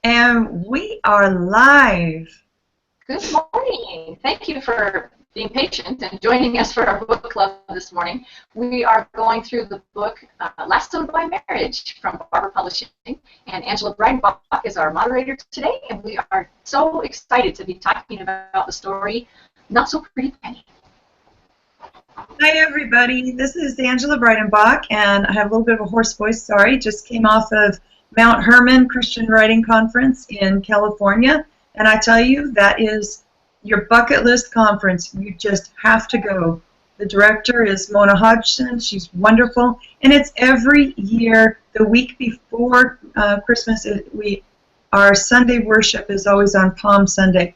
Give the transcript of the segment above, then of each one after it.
And we are live. Good morning. Thank you for being patient and joining us for our book club this morning. We are going through the book Lassoed by Marriage from Barber Publishing, and Angela Breidenbach is our moderator today, and we are so excited to be talking about the story Not So Pretty Penny. Hi, everybody. This is Angela Breidenbach, and I have a little bit of a hoarse voice. Sorry, just came off of Mount Hermon Christian Writing Conference in California, and I tell you, that is your bucket list conference. You just have to go. The director is Mona Hodgson. She's wonderful, and it's every year. The week before Christmas, our Sunday worship is always on Palm Sunday.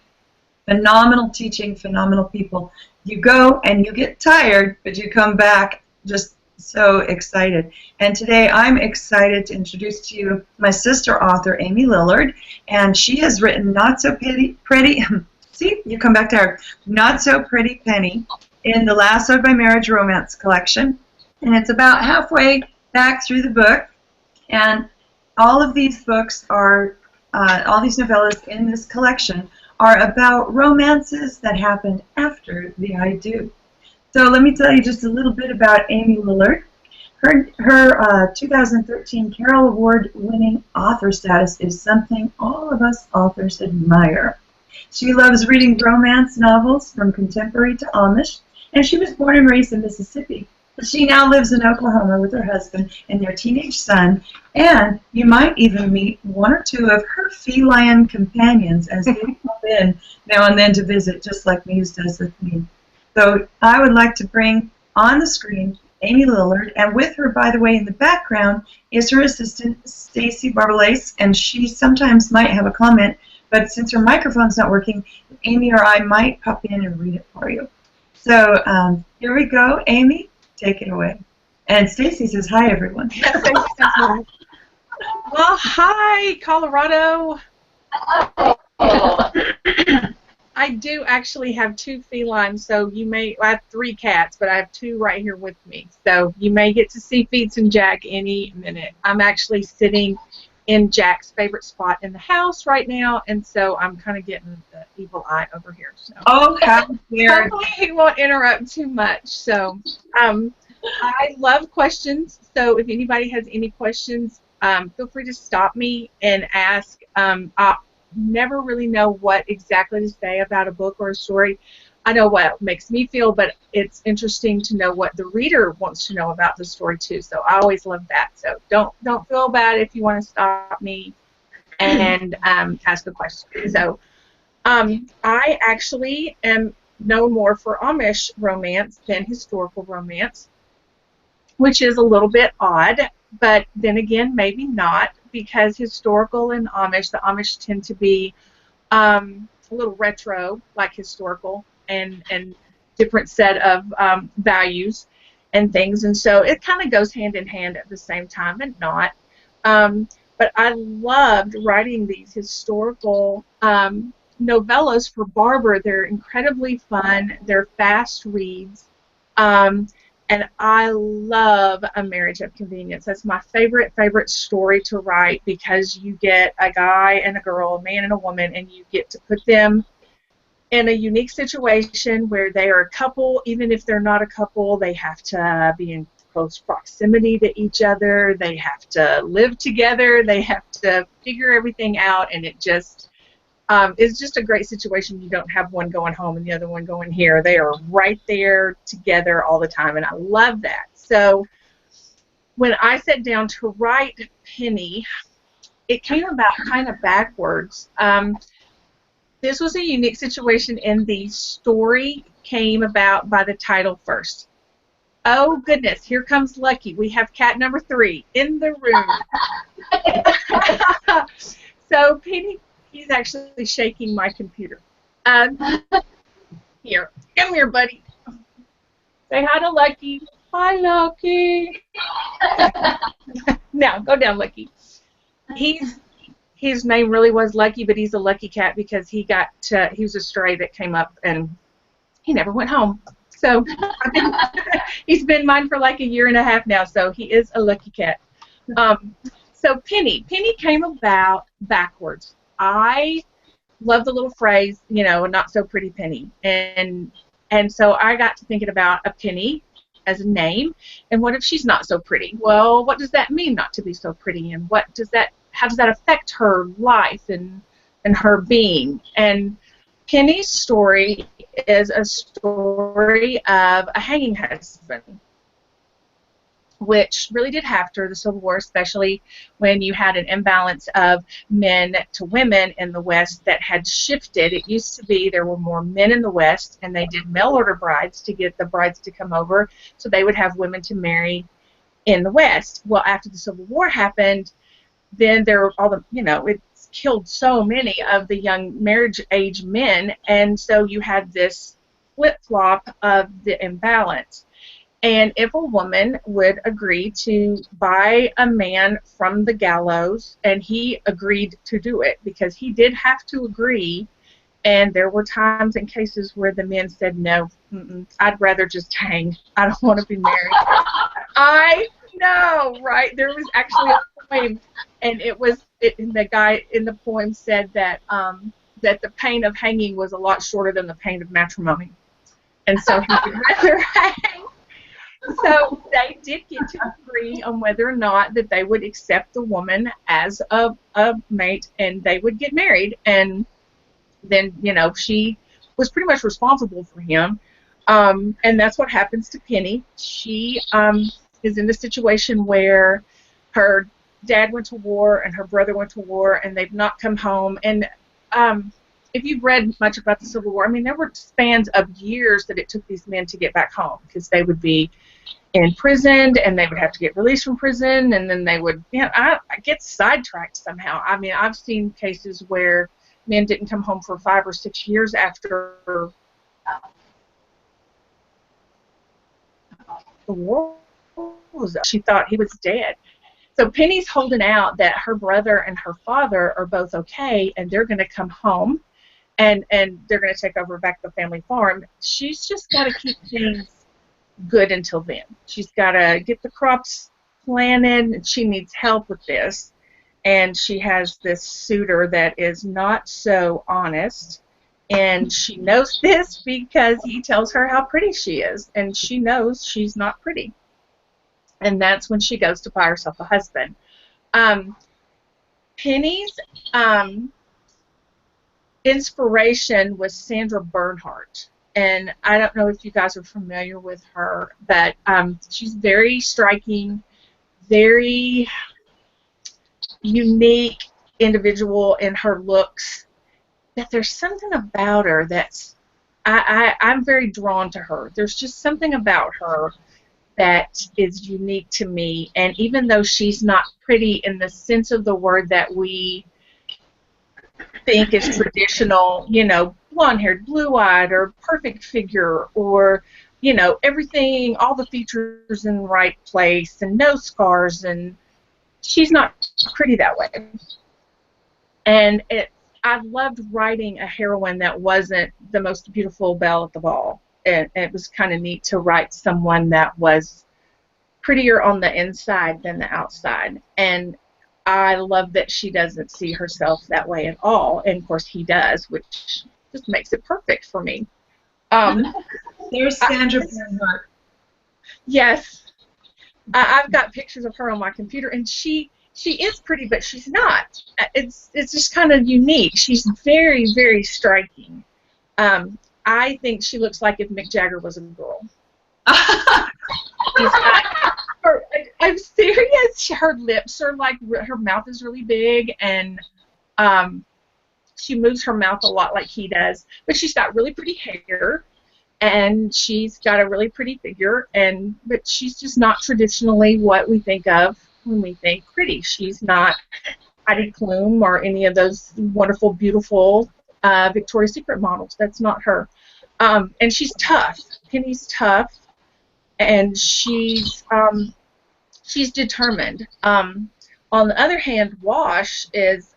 Phenomenal teaching, phenomenal people. You go and you get tired, but you come back just so excited. And today I'm excited to introduce to you my sister author, Amy LIllard, and she has written Not So Pretty, see, you come back to her, Not So Pretty Penny in the Lassoed by Marriage romance collection. And it's about halfway back through the book, and all of these books are, all these novellas in this collection are about romances that happened after the I Do. So let me tell you just a little bit about Amy LIllard. Her 2013 Carol Award-winning author status is something all of us authors admire. She loves reading romance novels from contemporary to Amish, and she was born and raised in Mississippi. But she now lives in Oklahoma with her husband and their teenage son, and you might even meet one or two of her feline companions as they come in now and then to visit, just like Muse does with me. So I would like to bring on the screen Amy LIllard, and with her, by the way, in the background is her assistant, Stacy Barbalace, and she sometimes might have a comment, but since her microphone's not working, Amy or I might pop in and read it for you. So here we go. Amy, take it away. And Stacy says, hi, everyone. Well, hi, Colorado. I do actually have two felines, so you may, I have 3 cats, but I have 2 right here with me. So you may get to see Feets and Jack any minute. I'm actually sitting in Jack's favorite spot in the house right now, and so I'm kind of getting the evil eye over here. So. Oh, how weird. Hopefully he won't interrupt too much. So I love questions, so if anybody has any questions, feel free to stop me and ask. I never really know what exactly to say about a book or a story. I know what makes me feel, but it's interesting to know what the reader wants to know about the story too. So I always love that. So don't feel bad if you want to stop me and ask a question. So I actually am known more for Amish romance than historical romance, which is a little bit odd, but then again, maybe not, because historical and Amish, the Amish tend to be a little retro, like historical, and different set of values and things, and so it kind of goes hand in hand at the same time and not. But I loved writing these historical novellas for Barber. They're incredibly fun. They're fast reads. And I love A Marriage of Convenience. That's my favorite story to write, because you get a guy and a girl, a man and a woman, and you get to put them in a unique situation where they are a couple. Even if they're not a couple, they have to be in close proximity to each other. They have to live together. They have to figure everything out, and it just it's just a great situation. You don't have one going home and the other one going here. They are right there together all the time, and I love that. So when I sat down to write Penny, it came about kind of backwards. This was a unique situation, and the story came about by the title first. Oh, goodness, here comes Lucky. We have cat number 3 in the room. So Penny, he's actually shaking my computer. Here, come here, buddy. Say hi to Lucky. Hi, Lucky. Now, go down, Lucky. His name really was Lucky, but he's a lucky cat because he was a stray that came up and he never went home. So he's been mine for like 1.5 years now, so he is a lucky cat. So Penny came about backwards. I love the little phrase, you know, a not so pretty penny. And so I got to thinking about a penny as a name, and what if she's not so pretty? Well, what does that mean, not to be so pretty, and how does that affect her life and her being? And Penny's story is a story of a hanging husband, which really did happen the Civil War, especially when you had an imbalance of men to women in the West that had shifted. It used to be there were more men in the West, and they did mail order brides to get the brides to come over, so they would have women to marry in the West. Well, after the Civil War happened, then there were all the, you know, it killed so many of the young marriage age men, and so you had this flip-flop of the imbalance. And if a woman would agree to buy a man from the gallows, and he agreed to do it because he did have to agree, and there were times and cases where the men said, no, I'd rather just hang. I don't want to be married. I know, right? There was actually a poem, and the guy in the poem said that that the pain of hanging was a lot shorter than the pain of matrimony. And so he would rather hang. So they did get to agree on whether or not that they would accept the woman as a mate, and they would get married. And then, you know, she was pretty much responsible for him. And that's what happens to Penny. She is in the situation where her dad went to war and her brother went to war, and they've not come home. And if you've read much about the Civil War, I mean, there were spans of years that it took these men to get back home, because they would be imprisoned, and they would have to get released from prison, and then they would, you know, I get sidetracked somehow. I mean, I've seen cases where men didn't come home for 5 or 6 years after the war was up. She thought he was dead. So Penny's holding out that her brother and her father are both okay, and they're going to come home, and they're going to take over back the family farm. She's just got to keep things good until then. She's got to get the crops planted, and she needs help with this. And she has this suitor that is not so honest, and she knows this because he tells her how pretty she is, and she knows she's not pretty. And that's when she goes to buy herself a husband. Penny's inspiration was Sandra Bernhardt. And I don't know if you guys are familiar with her, but she's very striking, very unique individual in her looks. That there's something about her that's, I'm very drawn to her. There's just something about her that is unique to me. And even though she's not pretty in the sense of the word that we think is traditional, you know, blonde-haired, blue-eyed, or perfect figure, or, you know, everything, all the features in the right place, and no scars, and she's not pretty that way. And I loved writing a heroine that wasn't the most beautiful belle at the ball. And it was kind of neat to write someone that was prettier on the inside than the outside. And I love that she doesn't see herself that way at all. And, of course, he does, which just makes it perfect for me. There's Sandra Bernhardt. Yes. I've got pictures of her on my computer, and she is pretty, but she's not. It's just kind of unique. She's very, very striking. I think she looks like if Mick Jagger was a girl. I'm serious. Her lips are like, her mouth is really big, and she moves her mouth a lot like he does. But she's got really pretty hair, and she's got a really pretty figure, but she's just not traditionally what we think of when we think pretty. She's not Heidi Klum or any of those wonderful, beautiful Victoria's Secret models. That's not her. And she's tough. Penny's tough, and she's determined. On the other hand, Wash is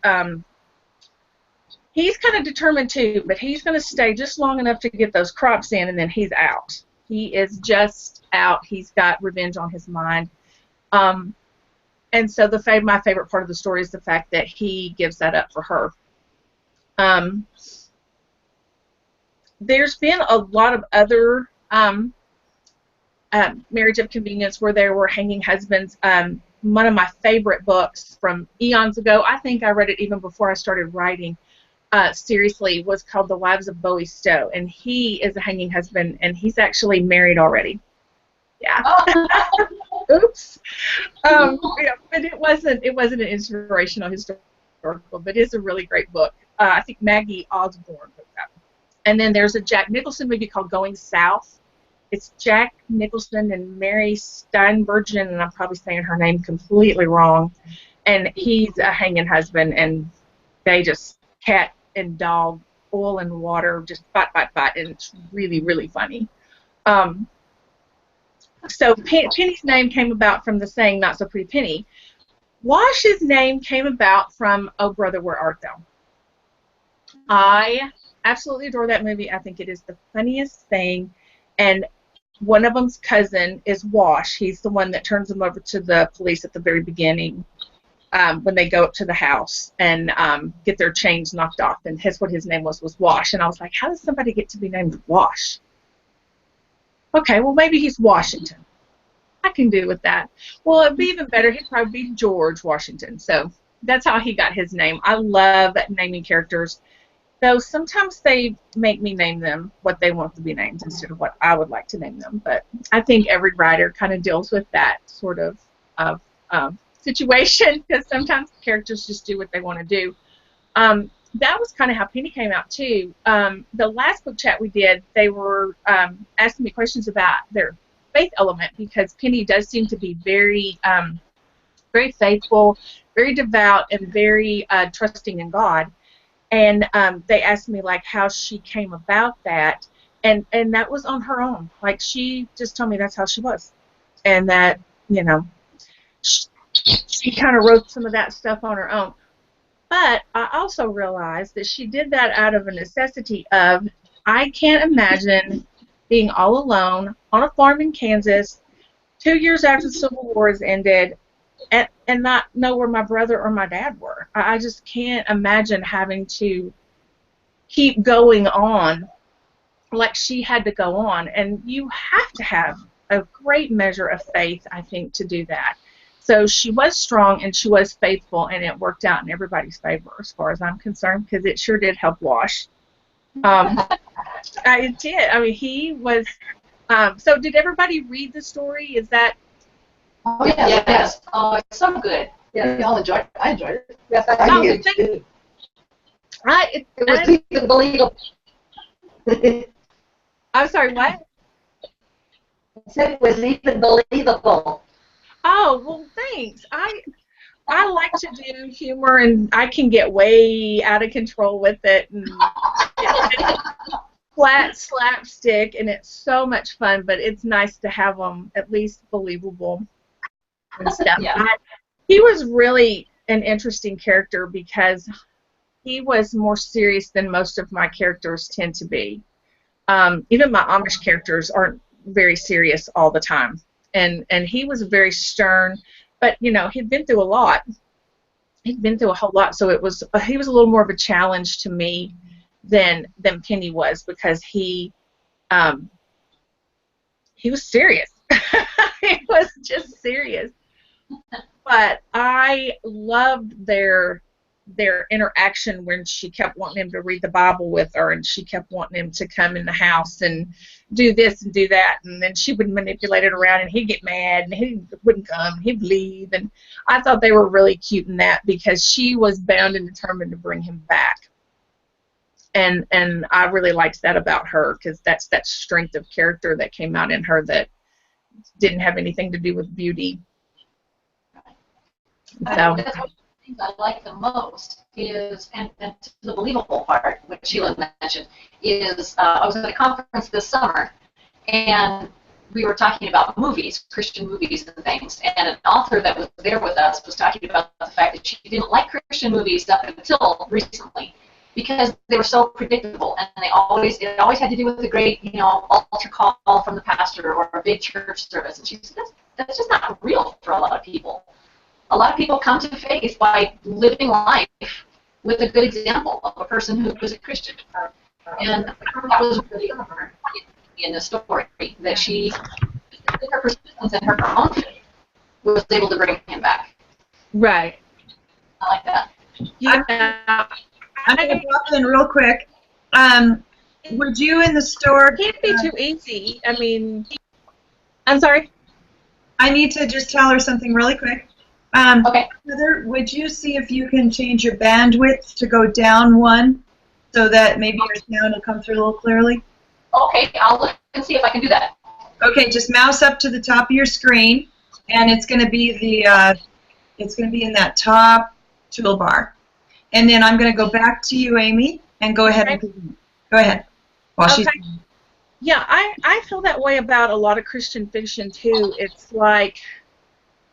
he's kind of determined too, but he's going to stay just long enough to get those crops in, and then he's out. He is just out. He's got revenge on his mind. And so my favorite part of the story is the fact that he gives that up for her. Um, there's been a lot of other marriage of convenience where there were hanging husbands. One of my favorite books from eons ago, I think I read it even before I started writing seriously, was called The Wives of Bowie Stowe, and he is a hanging husband, and he's actually married already. Yeah. Oops. Yeah, but it wasn't an inspirational historical, but it's a really great book. I think Maggie Osborne wrote that. And then there's a Jack Nicholson movie called Going South. It's Jack Nicholson and Mary Steenburgen, and I'm probably saying her name completely wrong. And he's a hanging husband, and they just cat and dog, oil and water, just fight, and it's really, really funny. So Penny's name came about from the saying, "Not so pretty Penny." Wash's name came about from "Oh Brother, Where Art Thou?" I absolutely adore that movie. I think it is the funniest thing. And one of them's cousin is Wash. He's the one that turns them over to the police at the very beginning when they go up to the house and get their chains knocked off. And that's what his name was Wash. And I was like, how does somebody get to be named Wash? Okay, well, maybe he's Washington. I can do with that. Well, it'd be even better. He'd probably be George Washington. So that's how he got his name. I love naming characters. Though sometimes they make me name them what they want to be named instead of what I would like to name them. But I think every writer kind of deals with that sort of situation, because sometimes characters just do what they want to do. That was kind of how Penny came out, too. The last book chat we did, they were asking me questions about their faith element, because Penny does seem to be very, very faithful, very devout, and very trusting in God. And they asked me, like, how she came about that. And that was on her own. Like, she just told me that's how she was. And that, you know, she kind of wrote some of that stuff on her own. But I also realized that she did that out of a necessity of, I can't imagine being all alone on a farm in Kansas 2 years after the Civil War has ended and not know where my brother or my dad were. I just can't imagine having to keep going on like she had to go on. And you have to have a great measure of faith, I think, to do that. So she was strong and she was faithful, and it worked out in everybody's favor as far as I'm concerned, because it sure did help Wash. It did. I mean, he was... so did everybody read the story? Is that... Oh, yeah, yes. Oh, it's so good. Yeah, we all enjoyed it. I enjoyed it. Yes, I did too. It was even believable. I'm sorry, what? I said it was even believable. Oh, well, thanks. I like to do humor, and I can get way out of control with it, and flat slapstick, and it's so much fun. But it's nice to have them at least believable and stuff. Yeah. He was really an interesting character because he was more serious than most of my characters tend to be. Even my Amish characters aren't very serious all the time. And he was very stern, but, you know, he'd been through a lot. He'd been through a whole lot, so he was a little more of a challenge to me than Penny was, because he was serious. He was just serious. But I loved their interaction when she kept wanting him to read the Bible with her, and she kept wanting him to come in the house and do this and do that, and then she would manipulate it around, and he'd get mad, and he wouldn't come, he'd leave, and I thought they were really cute in that, because she was bound and determined to bring him back, and I really liked that about her, because that's that strength of character that came out in her that didn't have anything to do with beauty. So. Things I like the most is, and the believable part, which Sheila mentioned, is I was at a conference this summer, and we were talking about movies, Christian movies and things, and an author that was there with us was talking about the fact that she didn't like Christian movies up until recently, because they were so predictable, and it always had to do with a great, you know, altar call from the pastor or a big church service, and she said, that's just not real for a lot of people. A lot of people come to faith by living life with a good example of a person who was a Christian. And that was really important in the story, that she, with her persistence and her own faith, was able to bring him back. Right. I like that. Yeah. I'm going to pop in real quick. Would you in the store... It can't be too easy. I mean, I'm sorry? I need to just tell her something really quick. Okay. Heather, would you see if you can change your bandwidth to go down one so that maybe your sound will come through a little clearly? Okay, I'll look and see if I can do that. Okay, just mouse up to the top of your screen, and it's going to be it's going to be in that top toolbar. And then I'm going to go back to you, Amy, and go ahead and present. Go ahead. While she's... Yeah, I feel that way about a lot of Christian fiction too. It's like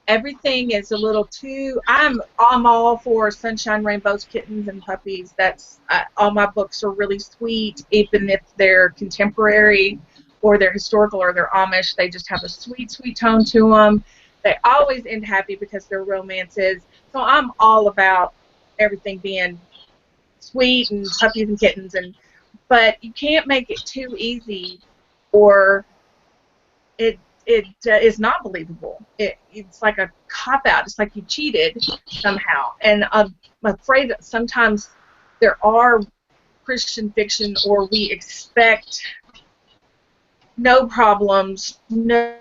everything is a little too. I'm all for sunshine, rainbows, kittens, and puppies. That's all my books are really sweet, even if they're contemporary or they're historical or they're Amish. They just have a sweet, sweet tone to them. They always end happy because they're romances. So I'm all about everything being sweet and puppies and kittens, but you can't make it too easy, or it is not believable. It's like a cop-out. It's like you cheated somehow. And I'm afraid that sometimes there are Christian fiction, or we expect no problems, no.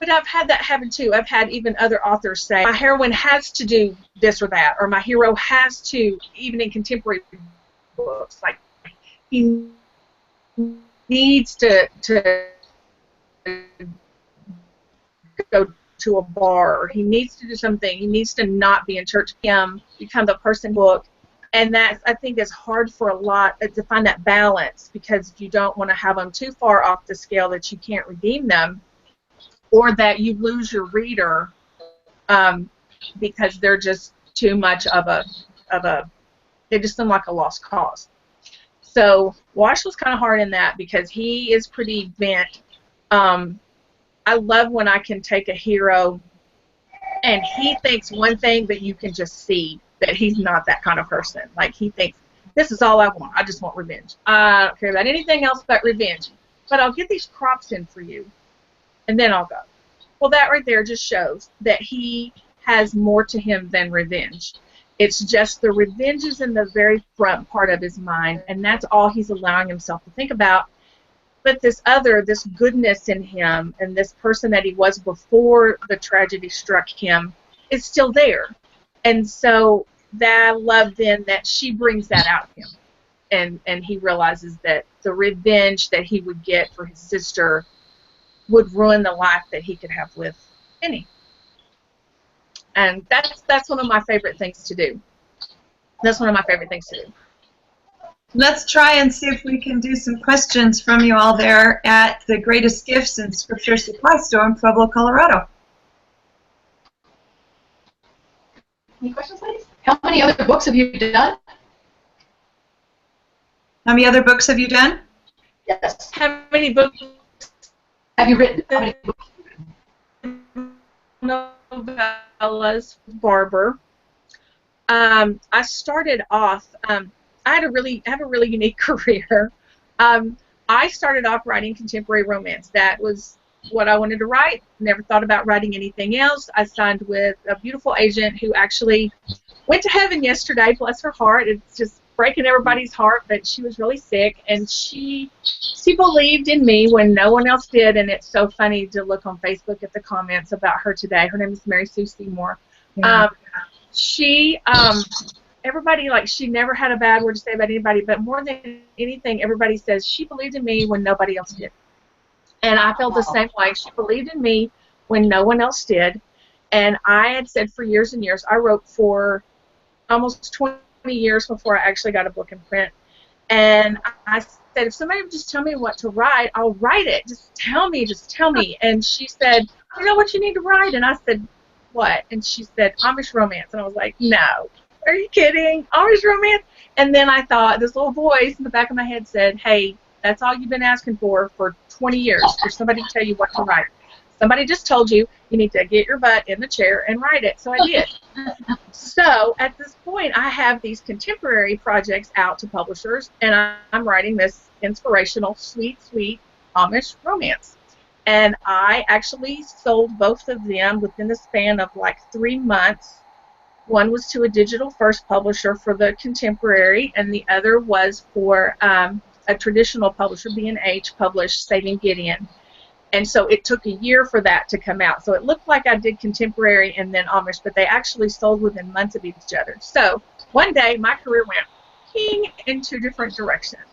But I've had that happen too. I've had even other authors say, my heroine has to do this or that, or my hero has to, even in contemporary books, like he needs to go to a bar, or he needs to do something, he needs to not be in church, become the person book. And that, I think, is hard for a lot to find that balance, because you don't want to have them too far off the scale that you can't redeem them, or that you lose your reader because they're just too much of a they just seem like a lost cause. So Wash was kind of hard in that, because he is pretty bent. I love when I can take a hero and he thinks one thing, but you can just see that he's not that kind of person. Like, he thinks, this is all I want. I just want revenge. I don't care about anything else but revenge. But I'll get these crops in for you, and then I'll go. Well, that right there just shows that he has more to him than revenge. It's just the revenge is in the very front part of his mind, and that's all he's allowing himself to think about. But this goodness in him, and this person that he was before the tragedy struck him, is still there. And so that I love then that she brings that out of him. And he realizes that the revenge that he would get for his sister would ruin the life that he could have with Penny. And that's one of my favorite things to do. That's one of my favorite things to do. Let's try and see if we can do some questions from you all there at the Greatest Gifts and Scripture Supply Store in Pueblo, Colorado. Any questions, ladies? How many other books have you done? How many other books have you done? Yes. How many books Have you written? How many books have you written? Novellas with Barber. I started off. I have a really unique career. I started off writing contemporary romance. That was what I wanted to write. Never thought about writing anything else. I signed with a beautiful agent who actually went to heaven yesterday. Bless her heart. It's just breaking everybody's heart, but she was really sick, and she believed in me when no one else did. And it's so funny to look on Facebook at the comments about her today. Her name is Mary Sue Seymour. Yeah. Everybody, like, she never had a bad word to say about anybody, but more than anything, everybody says she believed in me when nobody else did. And I felt the same way. She believed in me when no one else did. And I had said for years and years, I wrote for almost 20 years before I actually got a book in print. And I said, if somebody would just tell me what to write, I'll write it. Just tell me. And she said, you know what you need to write? And I said, what? And she said, Amish romance. And I was like, no. Are you kidding? Amish romance? And then I thought, this little voice in the back of my head said, hey, that's all you've been asking for 20 years, for somebody to tell you what to write. somebody just told you you need to get your butt in the chair and write it. So I did. So at this point, I have these contemporary projects out to publishers, and I'm writing this inspirational, sweet, sweet Amish romance. And I actually sold both of them within the span of like 3 months. One was to a digital first publisher for the contemporary, and the other was for a traditional publisher, B&H, published Saving Gideon. And so it took a year for that to come out. So it looked like I did contemporary and then Amish, but they actually sold within months of each other. So one day my career went ping in 2 different directions.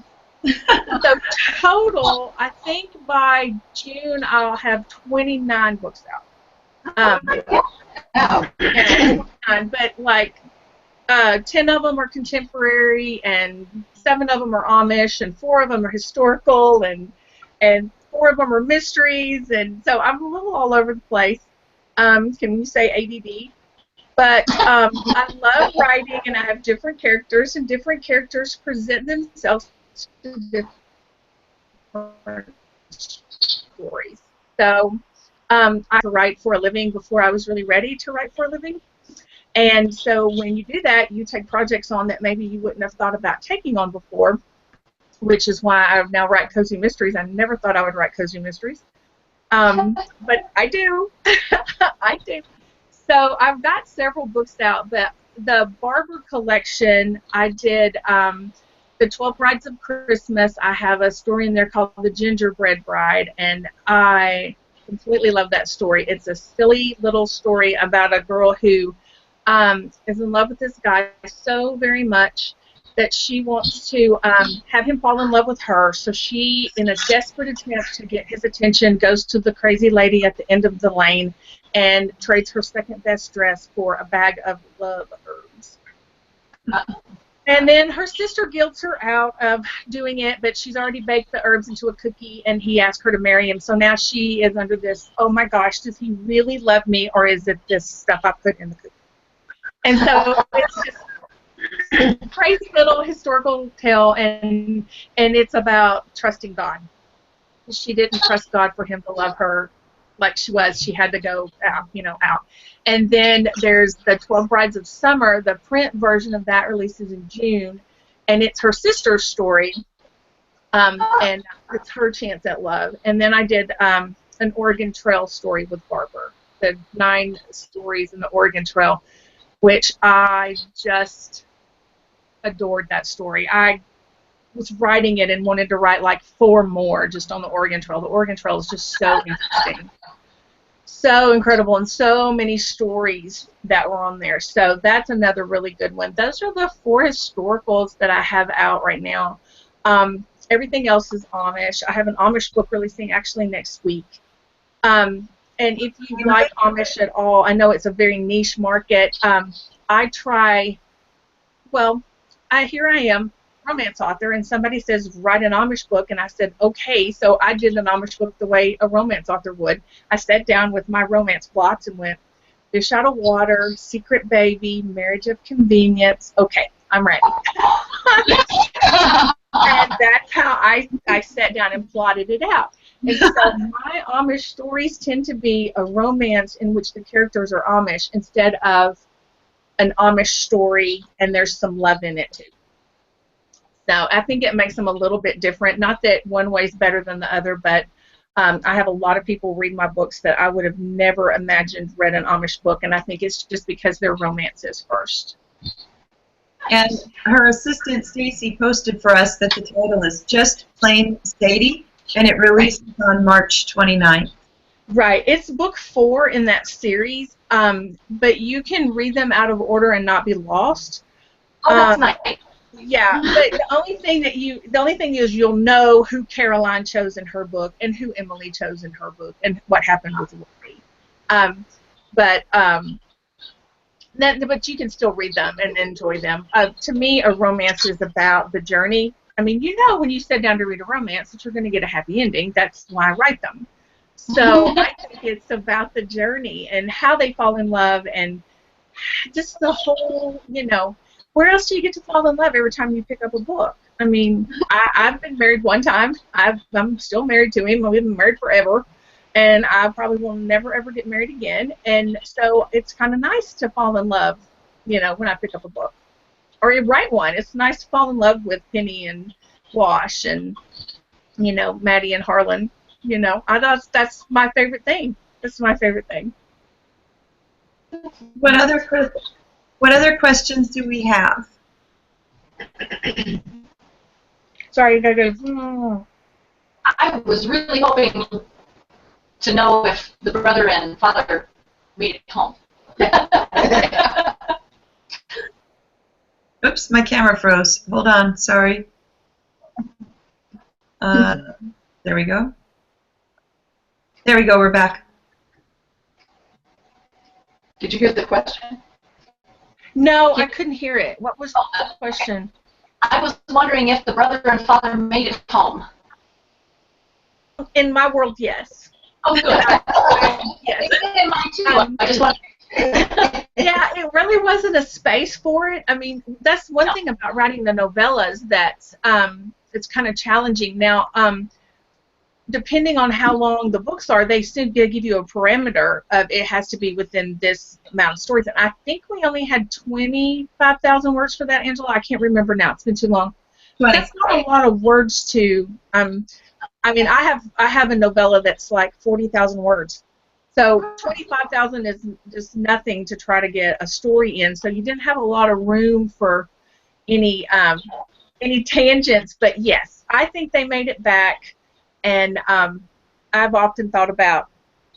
So total, I think by June I'll have 29 books out. But like 10 of them are contemporary, and 7 of them are Amish, and 4 of them are historical, and 4 of them are mysteries, and so I'm a little all over the place. Can you say ADD? But I love writing, and I have different characters, and different characters present themselves to different stories. So I write for a living before I was really ready to write for a living. And so when you do that, you take projects on that maybe you wouldn't have thought about taking on before, which is why I now write cozy mysteries. I never thought I would write cozy mysteries. But I do. I do. So I've got several books out. The Barber collection, I did The 12 Brides of Christmas. I have a story in there called The Gingerbread Bride, and I completely love that story. It's a silly little story about a girl who is in love with this guy so very much that she wants to have him fall in love with her. So she, in a desperate attempt to get his attention, goes to the crazy lady at the end of the lane and trades her second best dress for a bag of love herbs. And then her sister guilts her out of doing it, but she's already baked the herbs into a cookie, and he asked her to marry him. So now she is under this, oh my gosh, does he really love me, or is it this stuff I put in the cookie? And so it's just crazy little historical tale, and it's about trusting God. She didn't trust God for him to love her like she was. She had to go out, out. And then there's the 12 Brides of Summer. The print version of that releases in June, and it's her sister's story, and it's her chance at love. And then I did an Oregon Trail story with Barber, the 9 stories in the Oregon Trail, which I just adored that story. I was writing it and wanted to write like 4 more just on the Oregon Trail. The Oregon Trail is just so interesting. So incredible, and so many stories that were on there. So that's another really good one. Those are the 4 historicals that I have out right now. Everything else is Amish. I have an Amish book releasing actually next week. And if you like Amish at all, I know it's a very niche market. Here I am, romance author, and somebody says write an Amish book, and I said okay. So I did an Amish book the way a romance author would. I sat down with my romance plots and went fish out of water, secret baby, marriage of convenience. Okay, I'm ready. And that's how I sat down and plotted it out. And so my Amish stories tend to be a romance in which the characters are Amish instead of an Amish story and there's some love in it too. So I think it makes them a little bit different. Not that one way is better than the other, but I have a lot of people read my books that I would have never imagined read an Amish book, and I think it's just because they're romances first. And her assistant, Stacy, posted for us that the title is Just Plain Sadie, and it releases on March 29th. Right. It's book 4 in that series, but you can read them out of order and not be lost. Oh, that's nice. Yeah, but the only thing is you'll know who Caroline chose in her book and who Emily chose in her book and what happened with Lori. But you can still read them and enjoy them. To me, a romance is about the journey. I mean, when you sit down to read a romance that you're going to get a happy ending. That's why I write them. So I think it's about the journey and how they fall in love and just the whole, where else do you get to fall in love every time you pick up a book? I mean, I've been married one time. I'm still married to him. We've been married forever. and I probably will never ever get married again. And so it's kind of nice to fall in love, when I pick up a book or write one. It's nice to fall in love with Penny and Wash and Maddie and Harlan. I thought that's my favorite thing. That's my favorite thing. What other questions do we have? Sorry, you gotta go. I was really hoping to know if the brother and father made it home. Oops, my camera froze. Hold on, sorry. There we go. There we go, we're back. Did you hear the question? No, I couldn't hear it. What was the question? I was wondering if the brother and father made it home. In my world, yes. Oh, good. Yes. In mine too. I just want. Yeah, it really wasn't a space for it. I mean, that's one thing about writing the novellas that's it's kind of challenging. Now, depending on how long the books are, they still give you a parameter of it has to be within this amount of stories. And I think we only had 25,000 words for that, Angela. I can't remember now. It's been too long. But that's not a lot of words to. I mean, I have a novella that's like 40,000 words. So 25,000 is just nothing to try to get a story in. So you didn't have a lot of room for any tangents. But yes, I think they made it back. And I've often thought about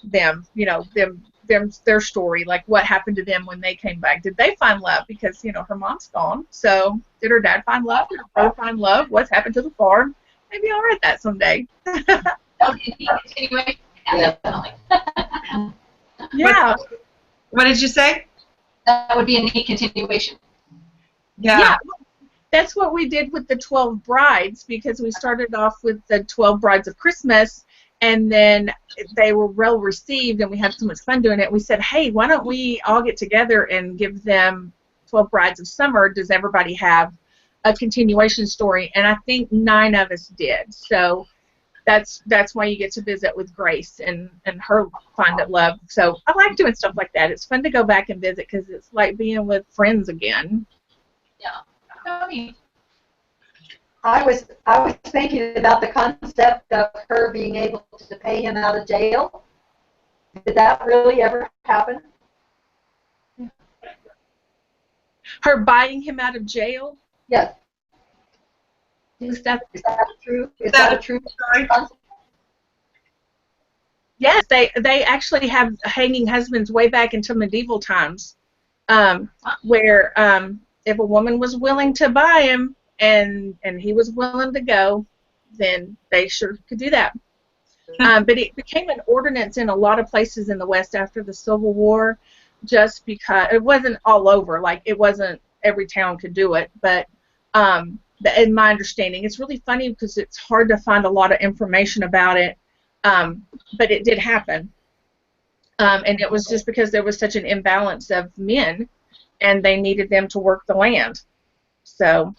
them, their story, like what happened to them when they came back. Did they find love? Because, her mom's gone. So did her dad find love? Did her brother find love? What's happened to the farm? Maybe I'll write that someday. Anyway, definitely. Yeah. What did you say? That would be a neat continuation. Yeah. That's what we did with the 12 Brides, because we started off with the 12 Brides of Christmas, and then they were well received, and we had so much fun doing it. We said, hey, why don't we all get together and give them 12 Brides of Summer? Does everybody have a continuation story? And I think 9 of us did. So that's why you get to visit with Grace and her find it love. So I like doing stuff like that. It's fun to go back and visit because it's like being with friends again. Yeah. I was thinking about the concept of her being able to pay him out of jail. Did that really ever happen? Her buying him out of jail? Yes. Is that true? Is that a true concept? Yes, they actually have hanging husbands way back into medieval times, where if a woman was willing to buy him and he was willing to go, then they sure could do that. But it became an ordinance in a lot of places in the West after the Civil War, just because it wasn't all over. Like, it wasn't every town could do it, but in my understanding, it's really funny because it's hard to find a lot of information about it, but it did happen. And it was just because there was such an imbalance of men, and they needed them to work the land. So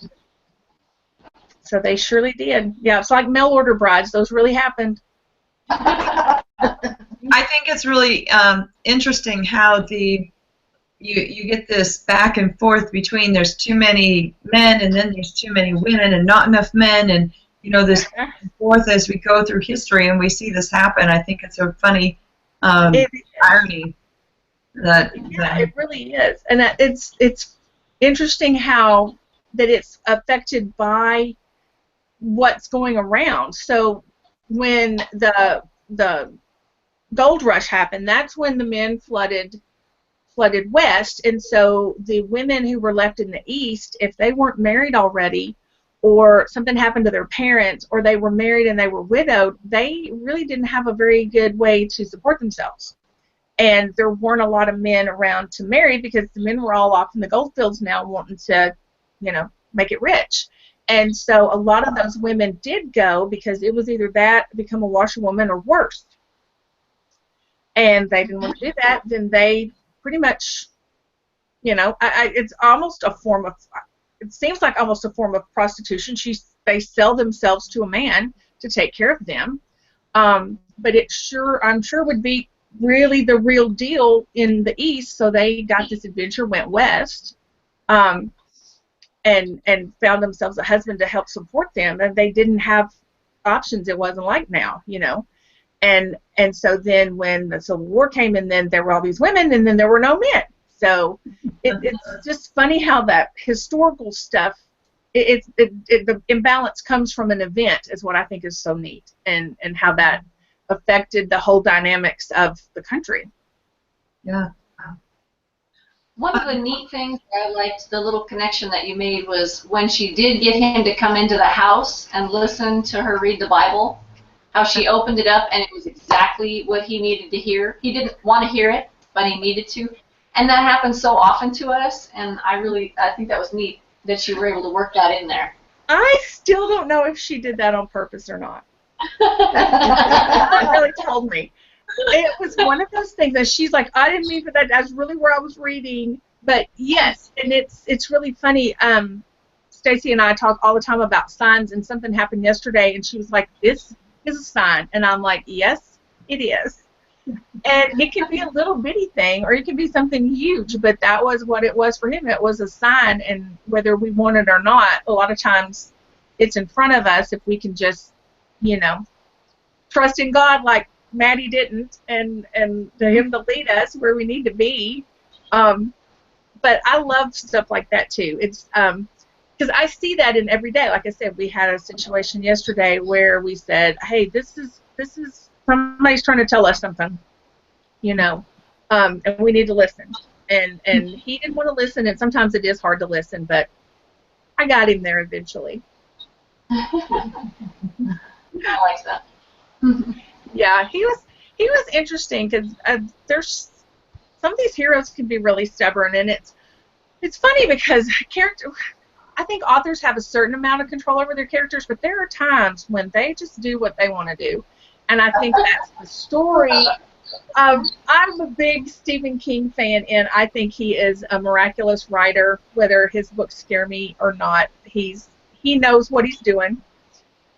they surely did. Yeah, it's like mail order brides. Those really happened. I think it's really interesting how you get this back and forth between there's too many men and then there's too many women and not enough men, and this back and forth as we go through history and we see this happen. I think it's a funny irony. It really is, and it's interesting how that it's affected by what's going around. So when the gold rush happened, that's when the men flooded west, and so the women who were left in the east, if they weren't married already, or something happened to their parents, or they were married and they were widowed, they really didn't have a very good way to support themselves. And there weren't a lot of men around to marry because the men were all off in the gold fields now wanting to, make it rich. And so a lot of those women did go because it was either that, become a washerwoman, or worse. And they didn't want to do that, then they pretty much, it's almost a form of, it seems like almost a form of prostitution. They sell themselves to a man to take care of them. but I'm sure would be really the real deal in the East. So they got this adventure, went west, and found themselves a husband to help support them, and they didn't have options. It wasn't like now, you know. And so then when the Civil War came, and then there were all these women, and then there were no men. So it's just funny how that historical stuff, the imbalance comes from an event, is what I think is so neat, and how that affected the whole dynamics of the country. Yeah. One of the neat things that I liked, the little connection that you made, was when she did get him to come into the house and listen to her read the Bible, how she opened it up and it was exactly what he needed to hear. He didn't want to hear it, but he needed to. And that happens so often to us, and I think that was neat that you were able to work that in there. I still don't know if she did that on purpose or not. It really told me. It was one of those things that she's like, I didn't mean for that. That's really where I was reading. But yes, and it's really funny. Stacy and I talk all the time about signs, and something happened yesterday, and she was like, this is a sign. And I'm like, yes, it is. And it can be a little bitty thing, or it can be something huge, but that was what it was for him. It was a sign, and whether we want it or not, a lot of times it's in front of us if we can just, you know, trust in God like Maddie didn't, and to him to lead us where we need to be. But I love stuff like that too. It's because I see that in every day. Like I said, we had a situation yesterday where we said, hey, this is somebody's trying to tell us something, you know, and we need to listen. And he didn't want to listen, and sometimes it is hard to listen, but I got him there eventually. I like that. Yeah, he was interesting because there's some of these heroes can be really stubborn, and it's funny because I think authors have a certain amount of control over their characters, but there are times when they just do what they want to do, and I think that's the story. I'm a big Stephen King fan, and I think he is a miraculous writer. Whether his books scare me or not, he knows what he's doing,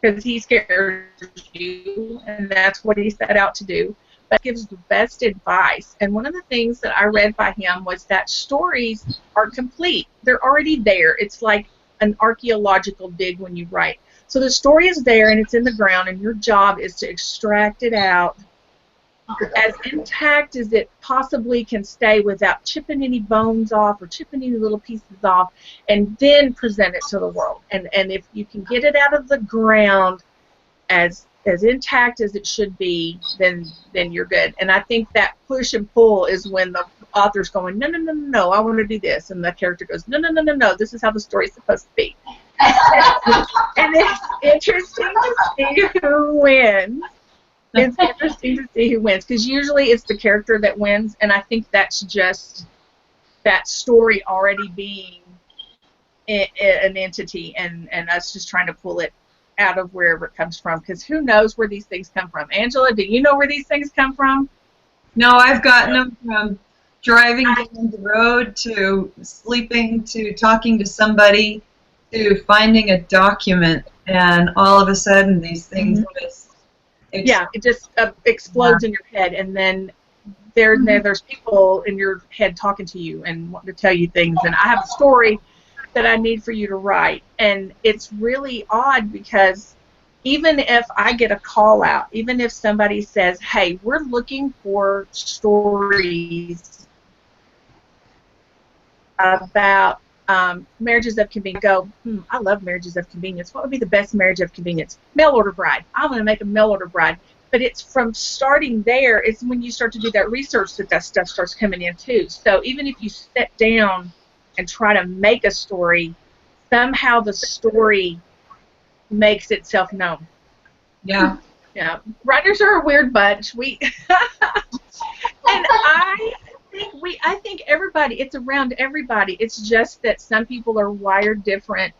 because he scares you, and that's what he set out to do. But he gives the best advice. And one of the things that I read by him was that stories are complete. They're already there. It's like an archaeological dig when you write. So the story is there, and it's in the ground, and your job is to extract it out as intact as it possibly can stay without chipping any bones off or chipping any little pieces off, and then present it to the world. And if you can get it out of the ground as intact as it should be, then you're good. And I think that push and pull is when the author's going, no, I want to do this, and the character goes, no, this is how the story's supposed to be. And it's interesting to see who wins. It's interesting to see who wins, because usually it's the character that wins, and I think that's just that story already being an entity, and us just trying to pull it out of wherever it comes from, because who knows where these things come from. Angela, do you know where these things come from? No, I've gotten them from driving down the road, to sleeping, to talking to somebody, to finding a document, and all of a sudden these things just it just explodes in your head, and then there's people in your head talking to you and wanting to tell you things, and I have a story that I need for you to write. And it's really odd, because even if I get a call out, even if somebody says, hey, we're looking for stories about marriages of convenience, go, I love marriages of convenience. What would be the best marriage of convenience? Mail order bride. I want to make a mail order bride. But it's from starting there, it's when you start to do that research that stuff starts coming in too. So even if you sit down and try to make a story, somehow the story makes itself known. Yeah. Yeah. Writers are a weird bunch. I think everybody, it's around everybody. It's just that some people are wired different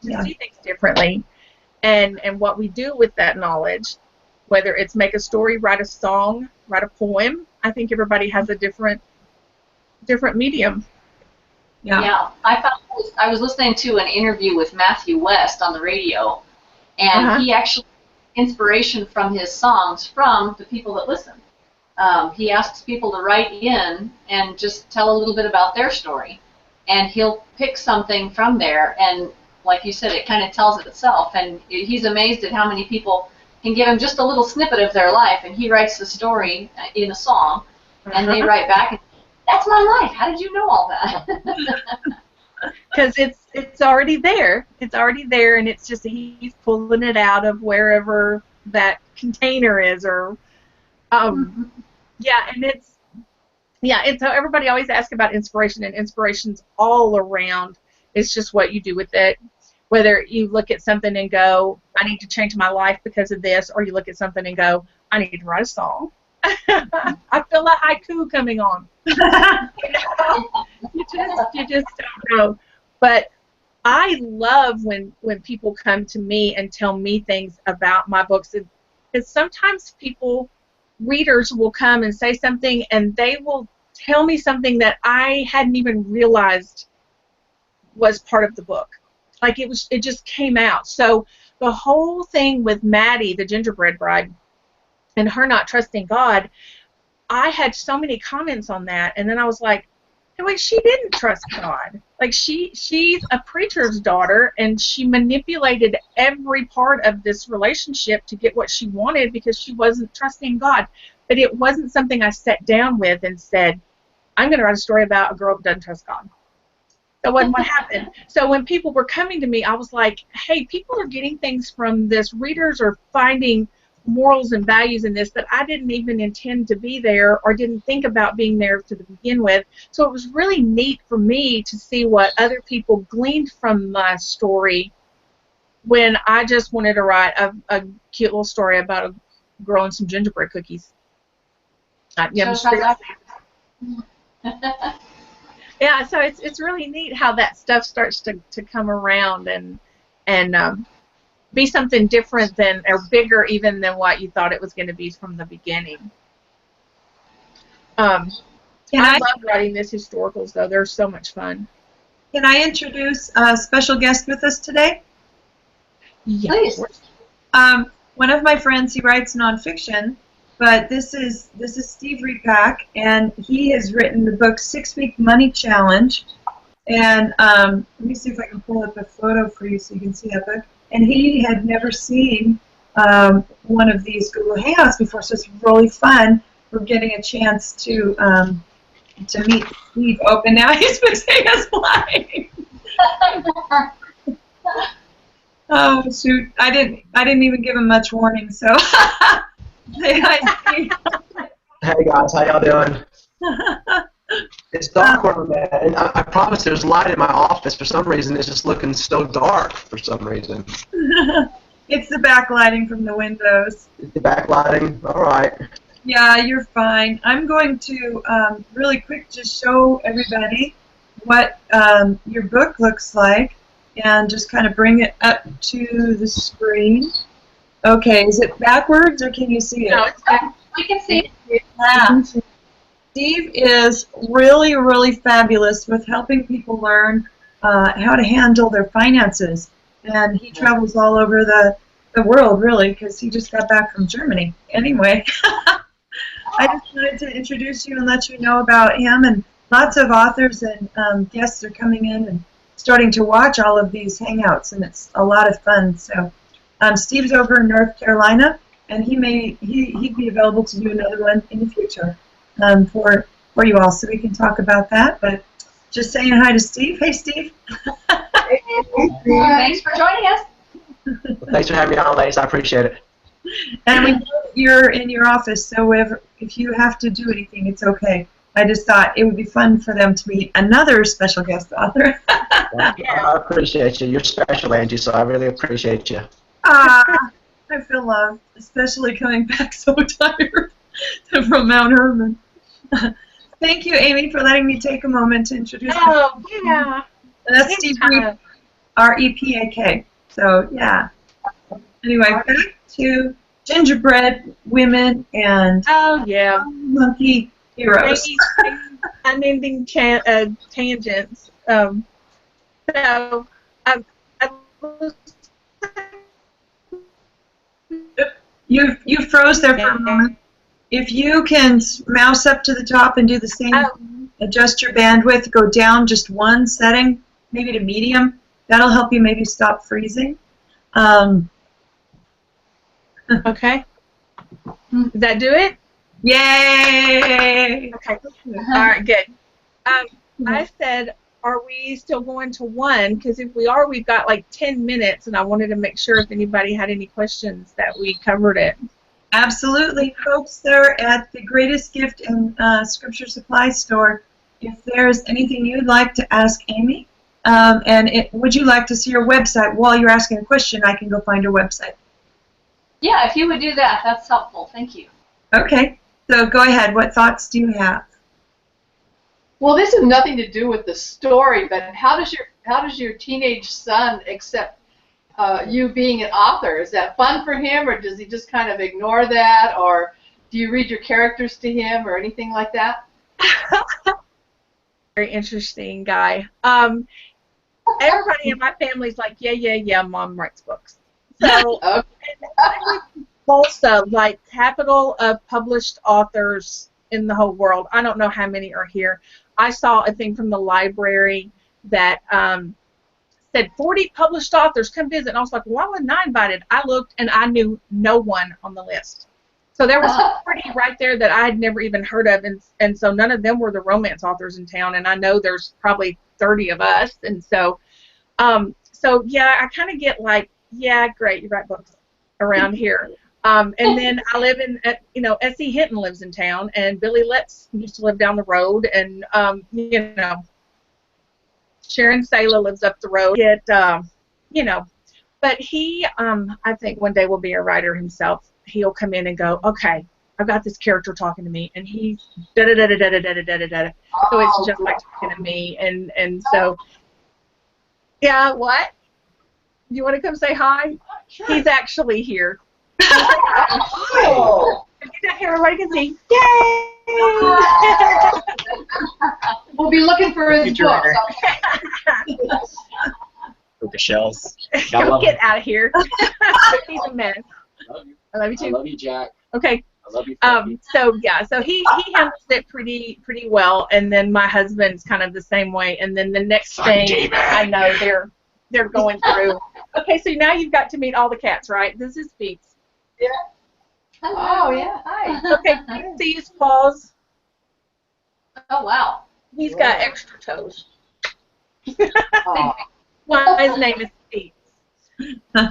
to see things differently. And what we do with that knowledge, whether it's make a story, write a song, write a poem, I think everybody has a different medium. Yeah. I was listening to an interview with Matthew West on the radio, and he actually inspiration from his songs from the people that listen. He asks people to write in and just tell a little bit about their story, and he'll pick something from there, and like you said, it kind of tells itself, and he's amazed at how many people can give him just a little snippet of their life, and he writes the story in a song, and they write back, and, that's my life. How did you know all that? Because it's already there. It's already there, and it's just he's pulling it out of wherever that container is, or yeah, and it's so everybody always asks about inspiration, and inspiration's all around. It's just what you do with it. Whether you look at something and go, I need to change my life because of this, or you look at something and go, I need to write a song. I feel like haiku coming on. You just don't know. But I love when people come to me and tell me things about my books. Because sometimes readers will come and say something, and they will tell me something that I hadn't even realized was part of the book. Like it just came out. So the whole thing with Maddie, the gingerbread bride, and her not trusting God, I had so many comments on that, and then I was like, hey, wait, she didn't trust God. Like she's a preacher's daughter, and she manipulated every part of this relationship to get what she wanted because she wasn't trusting God. But it wasn't something I sat down with and said, I'm going to write a story about a girl who doesn't trust God. That wasn't what happened. So when people were coming to me, I was like, hey, people are getting things from this. Readers are finding morals and values in this that I didn't even intend to be there or didn't think about being there to begin with. So it was really neat for me to see what other people gleaned from my story when I just wanted to write a cute little story about a girl and some gingerbread cookies. Yeah, so it's really neat how that stuff starts to come around and be something different than, or bigger even than what you thought it was going to be from the beginning. I love writing these historicals, though. They're so much fun. Can I introduce a special guest with us today? Yeah. Please. One of my friends, he writes nonfiction, but this is Steve Repack, and he has written the book 6-Week Money Challenge. And let me see if I can pull up a photo for you so you can see that book. And he had never seen one of these Google Hangouts before, so it's really fun. We're getting a chance to meet Steve open. Now he's fixing his line. Oh shoot! I didn't even give him much warning. So say hi, Steve. Hey guys, how y'all doing? It's dark where I'm at, and I promise there's light in my office. For some reason, it's just looking so dark for some reason. It's the backlighting from the windows. The backlighting? All right. Yeah, you're fine. I'm going to really quick just show everybody what your book looks like and just kind of bring it up to the screen. Okay, is it backwards or can you see it? No, it's back. We can see it. Yeah. Steve is really, really fabulous with helping people learn how to handle their finances. And he travels all over the world, really, because he just got back from Germany. Anyway, I just wanted to introduce you and let you know about him. And lots of authors and guests are coming in and starting to watch all of these Hangouts, and it's a lot of fun. So Steve's over in North Carolina, and he'd be available to do another one in the future. For you all, so we can talk about that. But just saying hi to Steve. Hey, Steve. Thanks for joining us. Well, thanks for having me on, ladies. I appreciate it. And we know that you're in your office, so if you have to do anything, it's okay. I just thought it would be fun for them to meet another special guest author. I appreciate you. You're special, Angie, so I really appreciate you. I feel loved, especially coming back so tired from Mount Herman. Thank you, Amy, for letting me take a moment to introduce you. Oh, yeah. And that's Steve Repack, R-E-P-A-K. So, yeah. Anyway, back to gingerbread women and monkey heroes. Unending tangents. So, I was You froze there for a moment. If you can mouse up to the top and do the same, adjust your bandwidth, go down just one setting, maybe to medium, that'll help you maybe stop freezing. Okay. Does that do it? Yay! Okay. All right, good. I said, are we still going to 1? Because if we are, we've got like 10 minutes, and I wanted to make sure if anybody had any questions that we covered it. Absolutely. Folks, they're at the Greatest Gift in Scripture Supply Store. If there's anything you'd like to ask Amy, would you like to see your website? While you're asking a question, I can go find your website. Yeah, if you would do that, that's helpful. Thank you. Okay. So go ahead. What thoughts do you have? Well, this has nothing to do with the story, but how does your teenage son accept you being an author? Is that fun for him, or does he just kind of ignore that, or do you read your characters to him, or anything like that? Very interesting guy. Everybody in my family's like, yeah, Mom writes books. So, Okay. Tulsa, like capital of published authors in the whole world. I don't know how many are here. I saw a thing from the library that said 40 published authors come visit. And I was like, why wasn't I invited? I looked and I knew no one on the list. So there was 40 right there that I had never even heard of, and so none of them were the romance authors in town. And I know there's probably 30 of us, and so yeah, I kind of get like, yeah, great, you write books around here. And then I live in, S.E. Hinton lives in town, and Billy Letts used to live down the road, and, Sharon Sala lives up the road. But he, I think one day will be a writer himself. He'll come in and go, okay, I've got this character talking to me, and he's da-da-da-da-da-da-da-da-da-da. So it's just like talking to me, and so, yeah, what? You want to come say hi? Sure. He's actually here. Oh. If he's not here, everybody can see. Yay! We'll be looking for his books. Puka shells. Go get out of here. He's a mess. I love you. I love you too. I love you, Jack. Okay. I love you. So he handles it pretty well, and then my husband's kind of the same way, and then the next thing I know they're going through. Okay, so now you've got to meet all the cats, right? This is Beats. Yeah. Oh, yeah. Hi. Okay, you can see his paws. Oh, wow. He's got extra toes. Oh. Well, his name is Beats.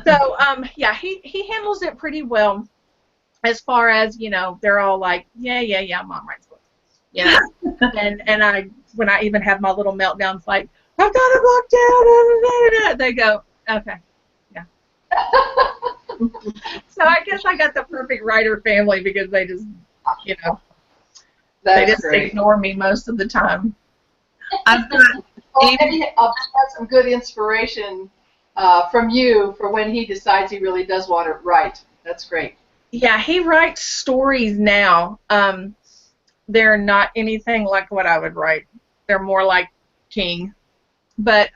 So, yeah, he handles it pretty well. As far as, they're all like, yeah, Mom writes books. And when I even have my little meltdowns, like, I've got a book down, they go, okay, yeah. So I guess I got the perfect writer family because they just, they just ignore me most of the time. I've got Maybe I'll have some good inspiration from you for when he decides he really does want to write. That's great. Yeah, he writes stories now. They're not anything like what I would write. They're more like King. But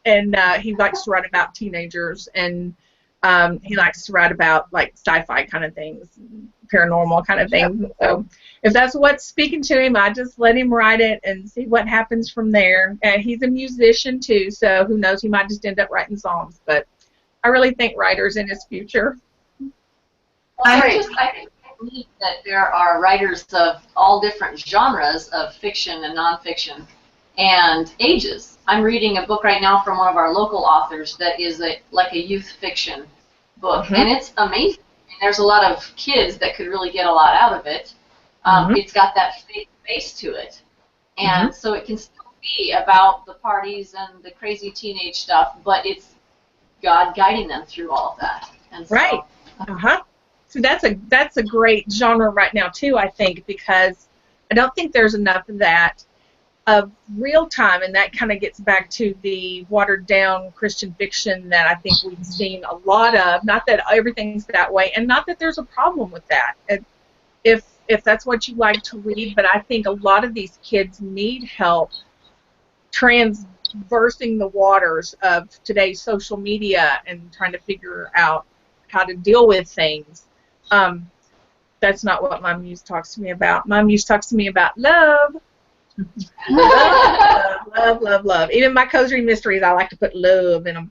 he likes to write about teenagers, and he likes to write about like sci-fi kind of things, paranormal kind of things. So if that's what's speaking to him, I just let him write it and see what happens from there. And he's a musician too, so who knows? He might just end up writing songs. But I really think writer's in his future. I think it's neat that there are writers of all different genres of fiction and nonfiction and ages. I'm reading a book right now from one of our local authors that is like a youth fiction book, and it's amazing. I mean, there's a lot of kids that could really get a lot out of it. It's got that faith base to it, and so it can still be about the parties and the crazy teenage stuff, but it's God guiding them through all of that. And so, right. So that's a great genre right now too, I think, because I don't think there's enough of that of real time, and that kind of gets back to the watered down Christian fiction that I think we've seen a lot of. Not that everything's that way, and not that there's a problem with that. If that's what you like to read, but I think a lot of these kids need help transversing the waters of today's social media and trying to figure out how to deal with things. That's not what my muse talks to me about. My muse talks to me about love. Love. Even my cozy mysteries, I like to put love in them.